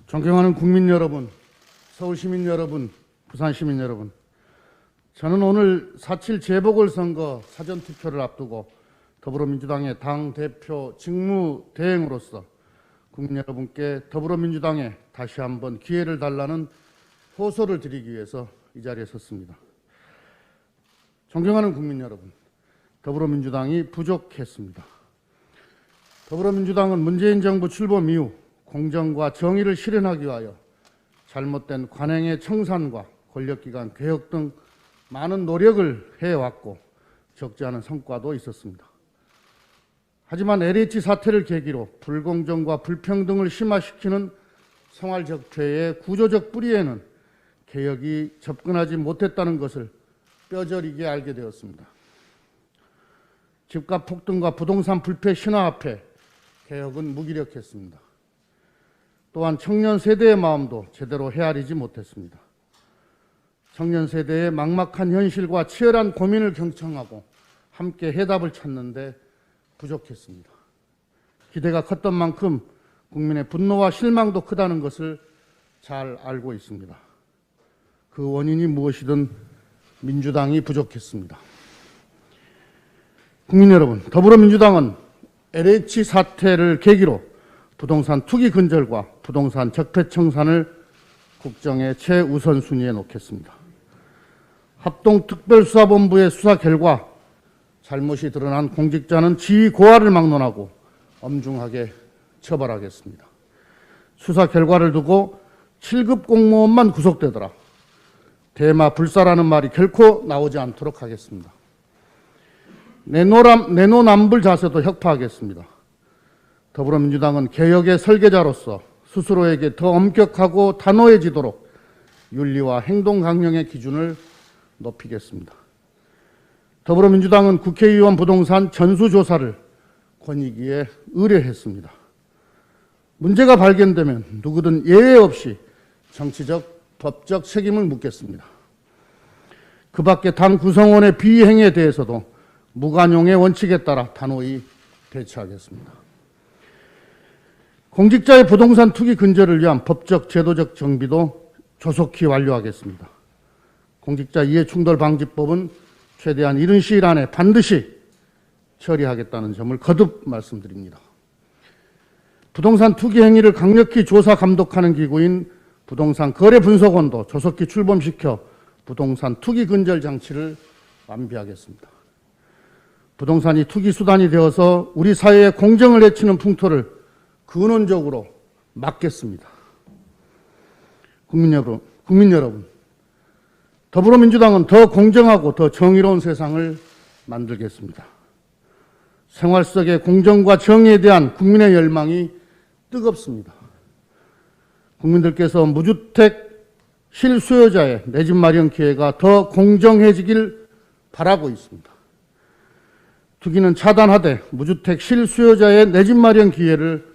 존경하는 국민 여러분, 서울시민 여러분, 부산시민 여러분, 저는 오늘 4.7 재보궐선거 사전투표를 앞두고 더불어민주당의 당대표 직무대행으로서 국민 여러분께 더불어민주당에 다시 한번 기회를 달라는 호소를 드리기 위해서 이 자리에 섰습니다. 존경하는 국민 여러분, 더불어민주당이 부족했습니다. 더불어민주당은 문재인 정부 출범 이후 공정과 정의를 실현하기 위하여 잘못된 관행의 청산과 권력기관 개혁 등 많은 노력을 해왔고 적지 않은 성과도 있었습니다. 하지만 LH 사태를 계기로 불공정과 불평등을 심화시키는 생활적폐의 구조적 뿌리에는 개혁이 접근하지 못했다는 것을 뼈저리게 알게 되었습니다. 집값 폭등과 부동산 불패 신화 앞에 개혁은 무기력했습니다. 또한 청년 세대의 마음도 제대로 헤아리지 못했습니다. 청년 세대의 막막한 현실과 치열한 고민을 경청하고 함께 해답을 찾는데 부족했습니다. 기대가 컸던 만큼 국민의 분노와 실망도 크다는 것을 잘 알고 있습니다. 그 원인이 무엇이든 민주당이 부족했습니다. 국민 여러분, 더불어민주당은 LH 사태를 계기로 부동산 투기 근절과 부동산 적폐청산을 국정의 최우선순위에 놓겠습니다. 합동특별수사본부의 수사 결과 잘못이 드러난 공직자는 지위 고하를 막론하고 엄중하게 처벌하겠습니다. 수사 결과를 두고 7급 공무원만 구속되더라. 대마 불사라는 말이 결코 나오지 않도록 하겠습니다. 내노남불 자세도 혁파하겠습니다. 더불어민주당은 개혁의 설계자로서 스스로에게 더 엄격하고 단호해지도록 윤리와 행동 강령의 기준을 높이겠습니다. 더불어민주당은 국회의원 부동산 전수조사를 권익위에 의뢰했습니다. 문제가 발견되면 누구든 예외 없이 정치적, 법적 책임을 묻겠습니다. 그 밖에 당 구성원의 비행에 대해서도 무관용의 원칙에 따라 단호히 대처하겠습니다. 공직자의 부동산 투기 근절을 위한 법적, 제도적 정비도 조속히 완료하겠습니다. 공직자 이해충돌방지법은 최대한 이른 시일 안에 반드시 처리하겠다는 점을 거듭 말씀드립니다. 부동산 투기 행위를 강력히 조사 감독하는 기구인 부동산 거래분석원도 조속히 출범시켜 부동산 투기 근절 장치를 완비하겠습니다. 부동산이 투기 수단이 되어서 우리 사회의 공정을 해치는 풍토를 근원적으로 막겠습니다. 국민 여러분, 더불어민주당은 더 공정하고 더 정의로운 세상을 만들겠습니다. 생활 속의 공정과 정의에 대한 국민의 열망이 뜨겁습니다. 국민들께서 무주택 실수요자의 내 집 마련 기회가 더 공정해지길 바라고 있습니다. 투기는 차단하되 무주택 실수요자의 내 집 마련 기회를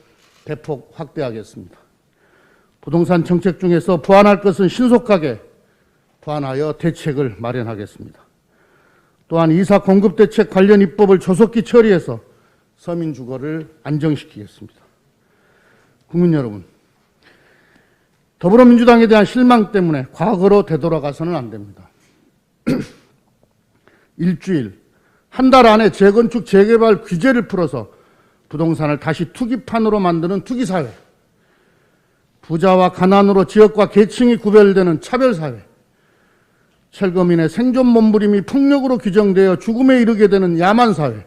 대폭 확대하겠습니다. 부동산 정책 중에서 보완할 것은 신속하게 보완하여 대책을 마련하겠습니다. 또한 이사 공급 대책 관련 입법을 조속히 처리해서 서민 주거를 안정시키겠습니다. 국민 여러분, 더불어민주당에 대한 실망 때문에 과거로 되돌아가서는 안 됩니다. 일주일, 한 달 안에 재건축, 재개발 규제를 풀어서 부동산을 다시 투기판으로 만드는 투기사회, 부자와 가난으로 지역과 계층이 구별되는 차별사회, 철거민의 생존 몸부림이 폭력으로 규정되어 죽음에 이르게 되는 야만사회,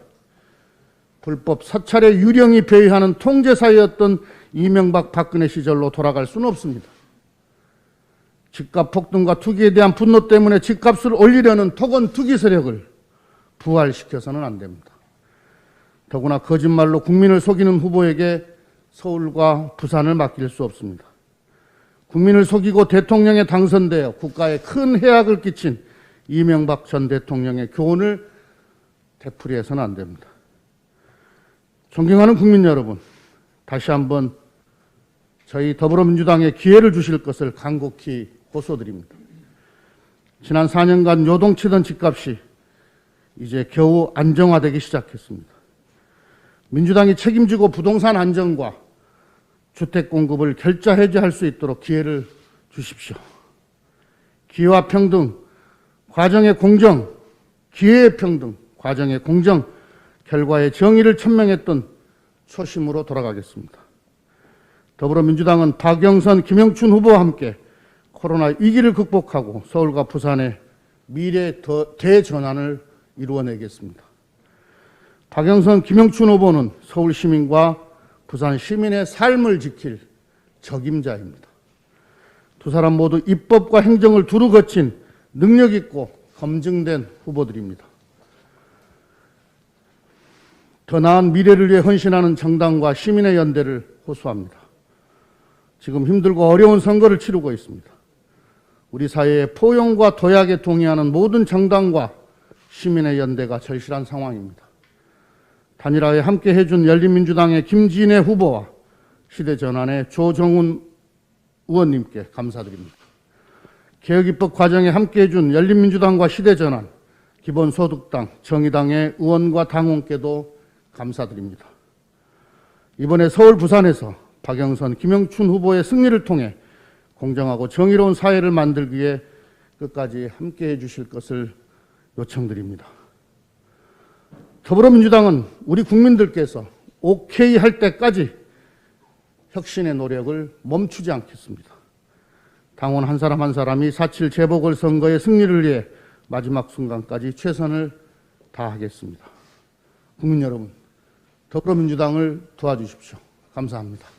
불법 사찰의 유령이 배회하는 통제사회였던 이명박 박근혜 시절로 돌아갈 수는 없습니다. 집값 폭등과 투기에 대한 분노 때문에 집값을 올리려는 토건 투기 세력을 부활시켜서는 안 됩니다. 더구나 거짓말로 국민을 속이는 후보에게 서울과 부산을 맡길 수 없습니다. 국민을 속이고 대통령에 당선되어 국가에 큰 해악을 끼친 이명박 전 대통령의 교훈을 되풀이해서는 안 됩니다. 존경하는 국민 여러분, 다시 한번 저희 더불어민주당에 기회를 주실 것을 간곡히 호소드립니다. 지난 4년간 요동치던 집값이 이제 겨우 안정화되기 시작했습니다. 민주당이 책임지고 부동산 안정과 주택 공급을 결자 해제할 수 있도록 기회를 주십시오. 기회와 평등, 과정의 공정, 기회의 평등, 과정의 공정, 결과의 정의를 천명했던 초심으로 돌아가겠습니다. 더불어민주당은 박영선, 김영춘 후보와 함께 코로나 위기를 극복하고 서울과 부산의 미래 대전환을 이루어내겠습니다. 박영선, 김영춘 후보는 서울 시민과 부산 시민의 삶을 지킬 적임자입니다. 두 사람 모두 입법과 행정을 두루 거친 능력 있고 검증된 후보들입니다. 더 나은 미래를 위해 헌신하는 정당과 시민의 연대를 호소합니다. 지금 힘들고 어려운 선거를 치르고 있습니다. 우리 사회의 포용과 도약에 동의하는 모든 정당과 시민의 연대가 절실한 상황입니다. 단일화에 함께 해준 열린민주당의 김진애 후보와 시대전환의 조정훈 의원님께 감사드립니다. 개혁입법 과정에 함께 해준 열린민주당과 시대전환, 기본소득당, 정의당의 의원과 당원께도 감사드립니다. 이번에 서울, 부산에서 박영선, 김영춘 후보의 승리를 통해 공정하고 정의로운 사회를 만들기 위해 끝까지 함께해 주실 것을 요청드립니다. 더불어민주당은 우리 국민들께서 오케이 할 때까지 혁신의 노력을 멈추지 않겠습니다. 당원 한 사람 한 사람이 4.7 재보궐선거의 승리를 위해 마지막 순간까지 최선을 다하겠습니다. 국민 여러분, 더불어민주당을 도와주십시오. 감사합니다.